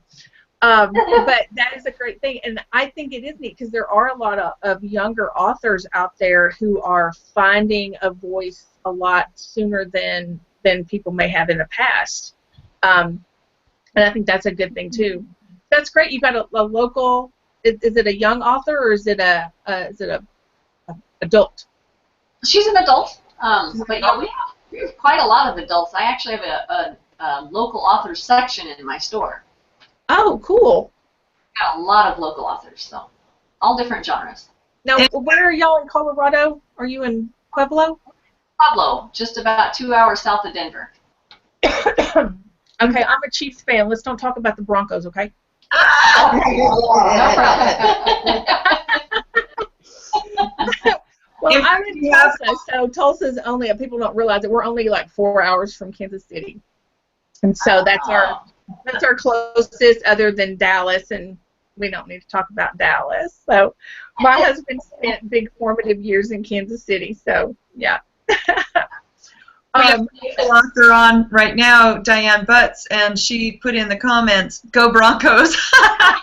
But that is a great thing, and I think it is neat because there are a lot of younger authors out there who are finding a voice a lot sooner than people may have in the past, and I think that's a good thing too. That's great. You got a local. Is it a young author or is it a adult? She's an adult, but yeah, we have quite a lot of adults. I actually have a local author section in my store. Oh, cool. Got a lot of local authors, so all different genres. Now, where are y'all in Colorado? Are you in Pueblo? Pueblo, just about 2 hours south of Denver. Okay, I'm a Chiefs fan. Let's don't talk about the Broncos, okay? No problem. Well, I'm in Tulsa, so Tulsa's only, people don't realize that we're only like 4 hours from Kansas City. And so that's our closest other than Dallas, and we don't need to talk about Dallas. So my husband spent big formative years in Kansas City, so yeah. We have a author on right now, Diane Butts, and she put in the comments, "Go Broncos." Diane,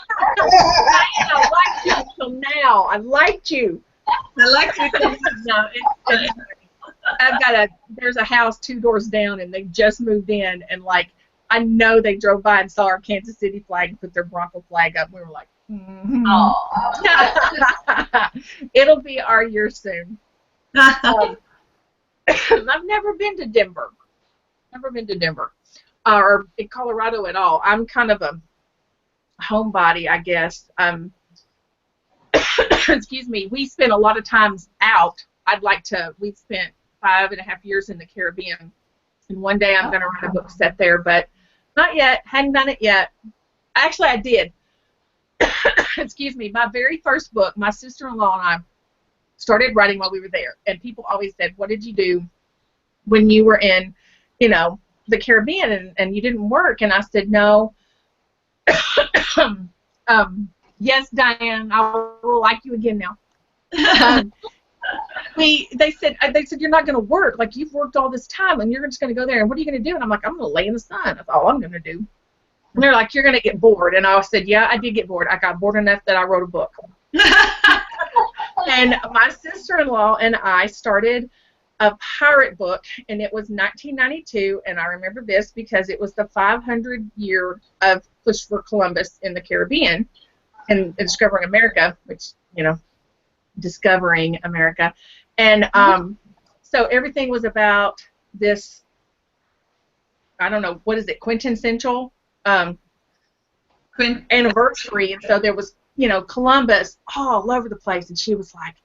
I liked you until now. I liked you. I like it. No, there's a house 2 doors down, and they just moved in, and like I know they drove by and saw our Kansas City flag and put their Bronco flag up. We were like, it'll be our year soon. I've never been to Denver. Or in Colorado at all. I'm kind of a homebody, I guess. Excuse me. We spent a lot of times out. We spent 5.5 years in the Caribbean. And one day I'm going to write a book set there, but not yet. Hadn't done it yet. Actually, I did. Excuse me. My very first book, my sister-in-law and I started writing while we were there. And people always said, what did you do when you were in, the Caribbean and you didn't work? And I said, no. Yes, Diane, I will like you again now. They said you're not going to work. Like, you've worked all this time, and you're just going to go there, and what are you going to do? And I'm like, I'm going to lay in the sun. That's all I'm going to do. And they're like, you're going to get bored. And I said, yeah, I did get bored. I got bored enough that I wrote a book. And my sister-in-law and I started a pirate book, and it was 1992, and I remember this because it was the 500 year of Christopher Columbus in the Caribbean and discovering America, which, discovering America. And so everything was about this, I don't know, what is it, quintessential anniversary. And so there was, Columbus all over the place. And she was like,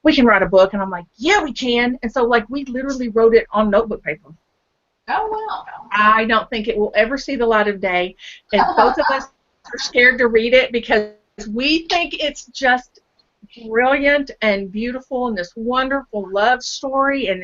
we can write a book. And I'm like, yeah, we can. And so, we literally wrote it on notebook paper. Oh, wow. I don't think it will ever see the light of day. And both of us are scared to read it because we think it's just brilliant and beautiful and this wonderful love story, and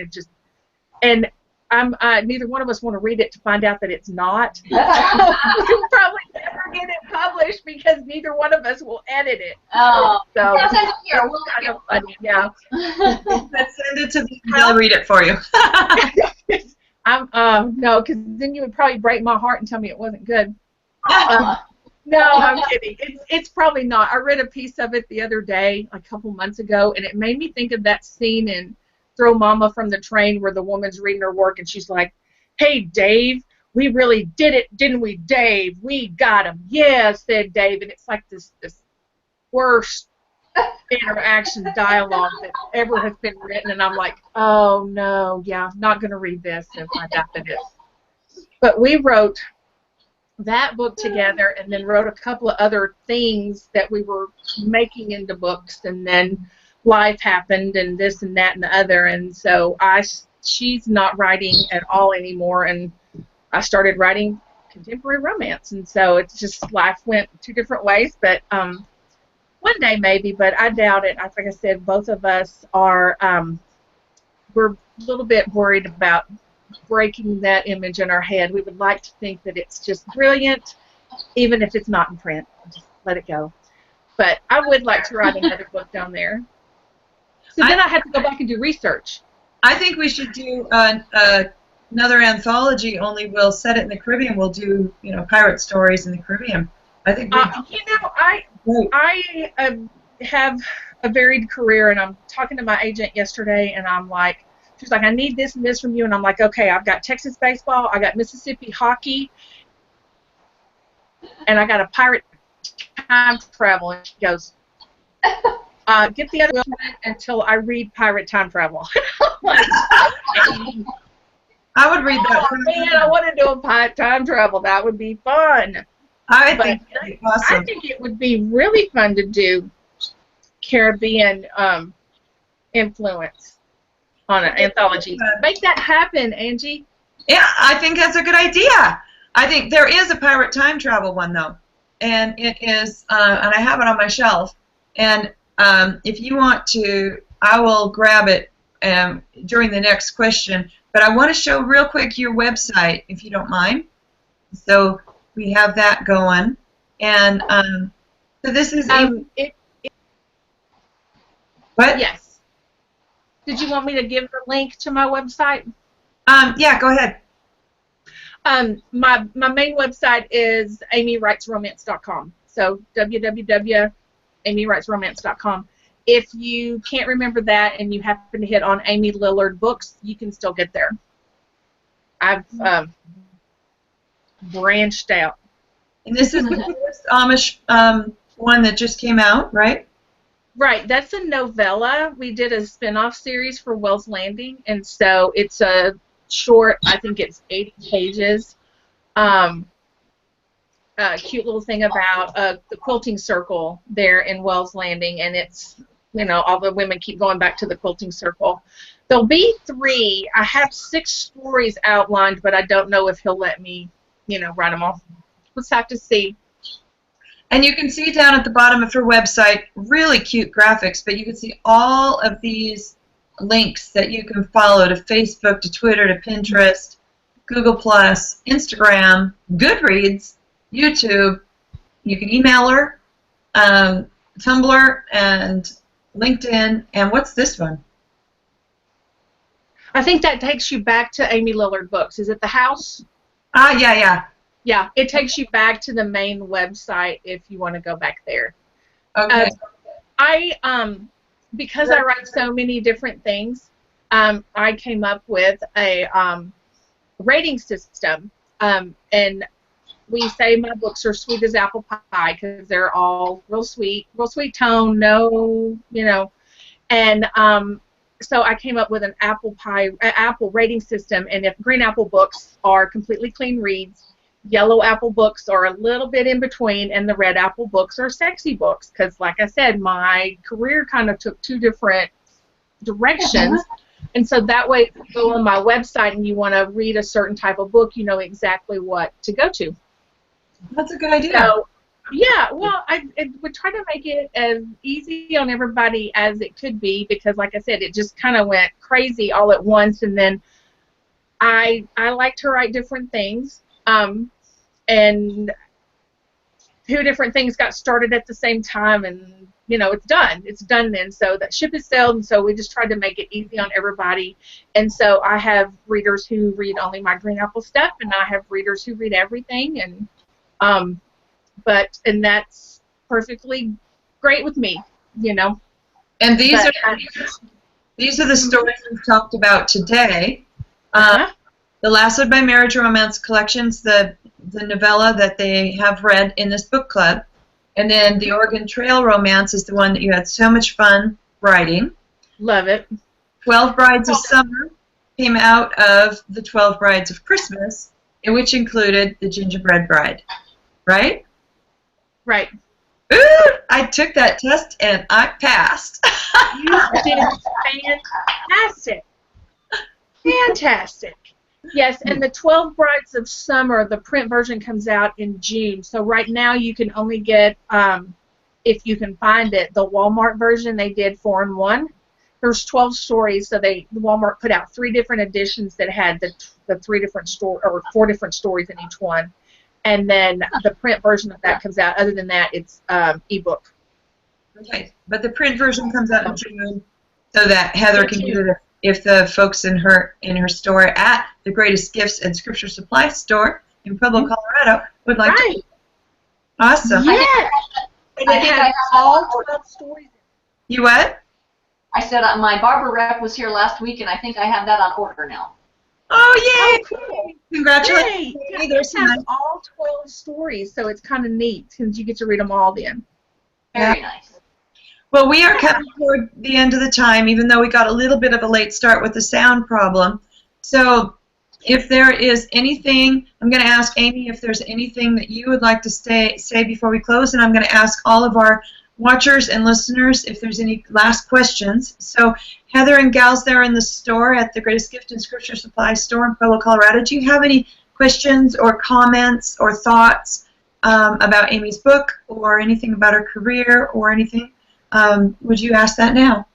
neither one of us want to read it to find out that it's not. We'll probably never get it published because neither one of us will edit it. Oh, so send it here. We'll kind of funny, yeah. Let's send it to me and I'll read it for you. No, because then you would probably break my heart and tell me it wasn't good. No, I'm kidding. It's probably not. I read a piece of it the other day, a couple months ago, and it made me think of that scene in Throw Mama from the Train where the woman's reading her work, and she's like, hey, Dave, we really did it, didn't we, Dave? We got him. Yeah, said Dave. And it's like this worst interaction dialogue that ever has been written, and I'm like, oh, no, yeah, not going to read this and find out that it is. But we wrote that book together and then wrote a couple of other things that we were making into books, and then life happened and this and that and the other, and so she's not writing at all anymore, and I started writing contemporary romance, and so it's just life went 2 different ways, but one day maybe, but I doubt it. Like I said, both of us are we're a little bit worried about breaking that image in our head. We would like to think that it's just brilliant, even if it's not in print. Just let it go. But I would like to write another book down there. So then I had to go back and do research. I think we should do another anthology. Only we'll set it in the Caribbean. We'll do pirate stories in the Caribbean. I think. I have a varied career, and I'm talking to my agent yesterday, and I'm like, she's like, I need this and this from you, and I'm like, okay, I've got Texas baseball, I got Mississippi hockey, and I got a pirate time travel. And she goes, get the other one until I read pirate time travel. I would read that. Oh man, I want to do a pirate time travel. That would be fun. I think it'd be awesome. I think it would be really fun to do Caribbean influence on an anthology. Make that happen, Angie. Yeah, I think that's a good idea. I think there is a pirate time travel one, though. And it is, and I have it on my shelf. And if you want to, I will grab it during the next question. But I want to show real quick your website, if you don't mind. So we have that going. And so this is what? Yes. Did you want me to give the link to my website? Yeah, go ahead. My main website is amywritesromance.com. So www.amywritesromance.com. If you can't remember that and you happen to hit on Amy LIllard books, you can still get there. I've branched out. And this is the newest Amish one that just came out, right? Right. That's a novella. We did a spin-off series for Wells Landing, and so it's a short, I think it's 80 pages, cute little thing about the quilting circle there in Wells Landing, and it's, all the women keep going back to the quilting circle. There'll be 3. I have 6 stories outlined, but I don't know if he'll let me, write them all. Let's have to see. And you can see down at the bottom of her website really cute graphics, but you can see all of these links that you can follow to Facebook, to Twitter, to Pinterest, Google+, Instagram, Goodreads, YouTube. You can email her, Tumblr, and LinkedIn. And what's this one? I think that takes you back to Amy LIllard books. Is it The House? Yeah. Yeah, it takes you back to the main website if you want to go back there. Okay. Because I write so many different things, I came up with a rating system, and we say my books are sweet as apple pie because they're all real sweet tone, and so I came up with an apple rating system, and if green apple books are completely clean reads, yellow apple books are a little bit in between, and the red apple books are sexy books because, like I said, my career kind of took 2 different directions. And so that way, if you go on my website and you want to read a certain type of book, you know exactly what to go to. That's a good idea. So, yeah, well, I would try to make it as easy on everybody as it could be because, like I said, it just kind of went crazy all at once. And then I like to write different things. And 2 different things got started at the same time, and it's done. It's done then. So that ship has sailed, and so we just tried to make it easy on everybody. And so I have readers who read only my green apple stuff, and I have readers who read everything, and that's perfectly great with me, And these are the stories we've talked about today. The Lassoed by Marriage Romance collections, the novella that they have read in this book club. And then the Oregon Trail Romance is the one that you had so much fun writing. Love it. 12 Brides of Summer came out of the 12 Brides of Christmas, which included the Gingerbread Bride. Right? Right. Ooh, I took that test and I passed. You did fantastic. Fantastic. Yes, and the 12 Brides of Summer, the print version comes out in June. So right now you can only get, if you can find it, the Walmart version. They did 4-in-1. There's 12 stories, so Walmart put out 3 different editions that had the 4 different stories in each one. And then the print version of that comes out. Other than that, it's ebook. Okay, but the print version comes out in June. so that Heather Me can too. do it if the folks in her store at the Greatest Gifts and Scripture Supply store in Pueblo, Colorado would like to. Right. Awesome. Yes. And I it think has I have all that. 12 stories. You what? I said my barber rep was here last week, and I think I have that on order now. Oh, yay! Cool. Congratulations. Yay. Amy. It There's some has nice. all 12 stories, so it's kind of neat since you get to read them all then. Very nice. Well, we are coming toward the end of the time, even though we got a little bit of a late start with the sound problem. So if there is anything, I'm going to ask Amy if there's anything that you would like to say before we close, and I'm going to ask all of our watchers and listeners if there's any last questions. So Heather and gals there in the store at the Greatest Gift and Scripture Supply store in Pueblo, Colorado, do you have any questions or comments or thoughts about Amy's book or anything about her career or anything? Would you ask that now?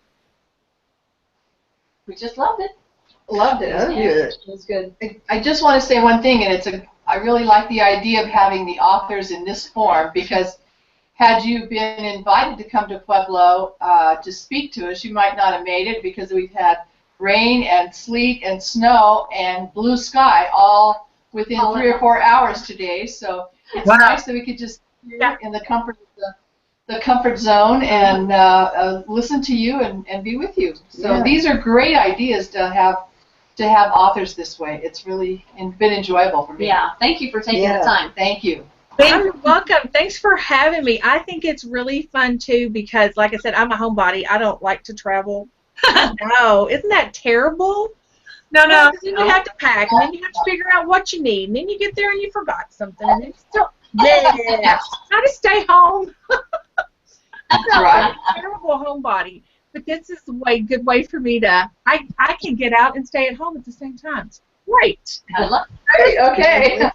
We just loved it. Loved it. That was good. It was good. I just want to say one thing, and I really like the idea of having the authors in this form, because had you been invited to come to Pueblo to speak to us, you might not have made it, because we've had rain and sleet and snow and blue sky all within 3 or 4 hours today. So it's Wow. nice that we could just hear in the comfort of the comfort zone and listen to you and be with you. So Yeah. these are great ideas to have authors this way. It's really been enjoyable for me. Yeah. Thank you for taking Yeah. the time. Thank you. You're welcome. Thanks for having me. I think it's really fun, too, because, like I said, I'm a homebody. I don't like to travel. No. Isn't that terrible? No. Then you have to pack, and then you have to figure out what you need, and then you get there and you forgot something, and it's still, yes. How to stay home. That's right. I'm a terrible homebody. But this is a good way for me to, I can get out and stay at home at the same time. It's great. I love Great. Okay.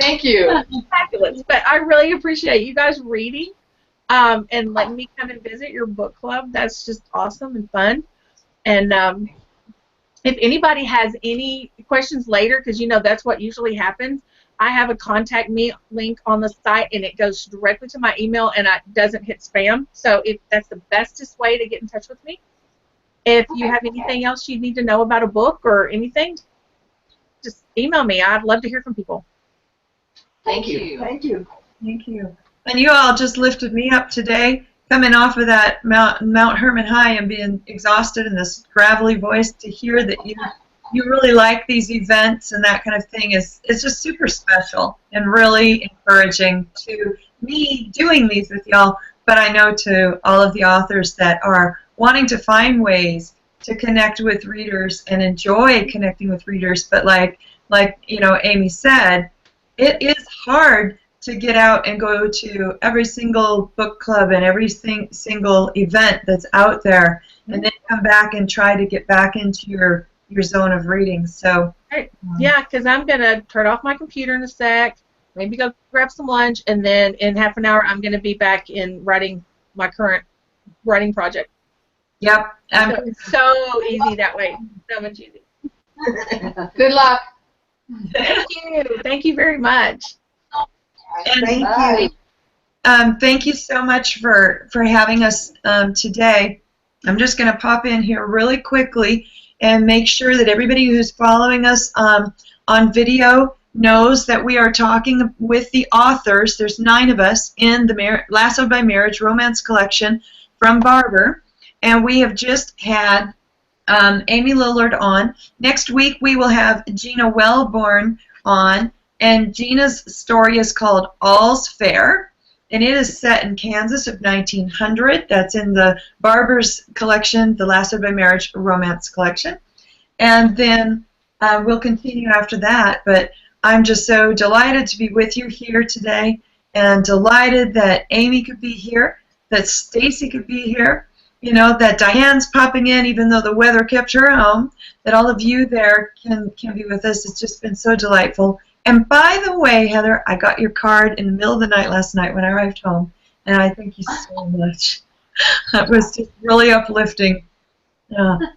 Thank you. Fabulous. But I really appreciate you guys reading and letting me come and visit your book club. That's just awesome and fun. And if anybody has any questions later, because that's what usually happens, I have a contact me link on the site, and it goes directly to my email, and it doesn't hit spam. So that's the bestest way to get in touch with me. If you have anything else you need to know about a book or anything, just email me. I'd love to hear from people. Thank you. Thank you. Thank you. And you all just lifted me up today, coming off of that Mount Hermon High and being exhausted in this gravelly voice, to hear that you really like these events and that kind of thing is just super special and really encouraging to me doing these with y'all, but I know to all of the authors that are wanting to find ways to connect with readers and enjoy connecting with readers, but like Amy said, it is hard to get out and go to every single book club and every single event that's out there, and then come back and try to get back into your zone of reading. So Yeah, because I'm going to turn off my computer in a sec, maybe go grab some lunch, and then in half an hour I'm going to be back in writing my current writing project. Yep. So it's so easy that way. So much easy. Good luck. Thank you. Thank you very much. And Thank Bye. you. thank you so much for having us today. I'm just going to pop in here really quickly and make sure that everybody who's following us on video knows that we are talking with the authors. There's 9 of us in the Lassoed by Marriage Romance Collection from Barber, and we have just had Amy LIllard on. Next week we will have Gina Wellborn on, and Gina's story is called All's Fair, and it is set in Kansas of 1900. That's in the Barber's collection, the Lassoed by Marriage Romance Collection. And then we'll continue after that, but I'm just so delighted to be with you here today, and delighted that Amy could be here, that Stacy could be here, that Diane's popping in even though the weather kept her home, that all of you there can be with us. It's just been so delightful. And by the way, Heather, I got your card in the middle of the night last night when I arrived home, and I thank you so much. That was just really uplifting. And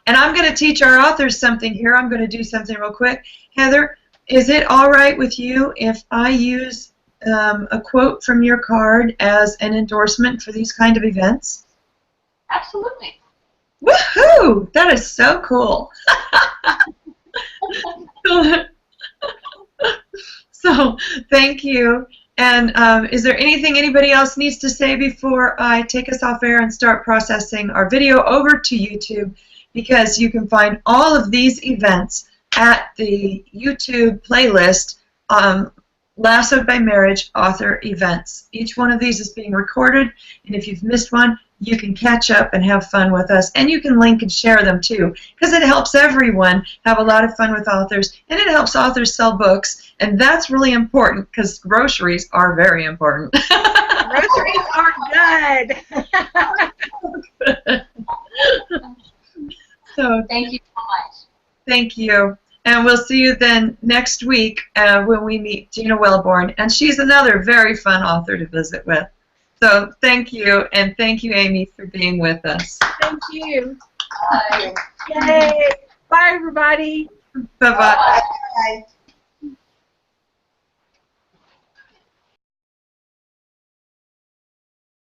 I'm going to teach our authors something here. I'm going to do something real quick. Heather, is it all right with you if I use a quote from your card as an endorsement for these kind of events? Absolutely. Woohoo! That is so cool. So, thank you. And is there anything anybody else needs to say before I take us off air and start processing our video over to YouTube? Because you can find all of these events at the YouTube playlist, Lassoed by Marriage Author Events. Each one of these is being recorded, and if you've missed one, you can catch up and have fun with us, and you can link and share them too, because it helps everyone have a lot of fun with authors, and it helps authors sell books, and that's really important because groceries are very important. Groceries are good. So Thank you so much. thank you. And we'll see you then next week when we meet Gina Wellborn, and she's another very fun author to visit with. So thank you, and thank you, Amy, for being with us. Thank you. Bye. Yay. Bye, everybody. Bye-bye. Bye.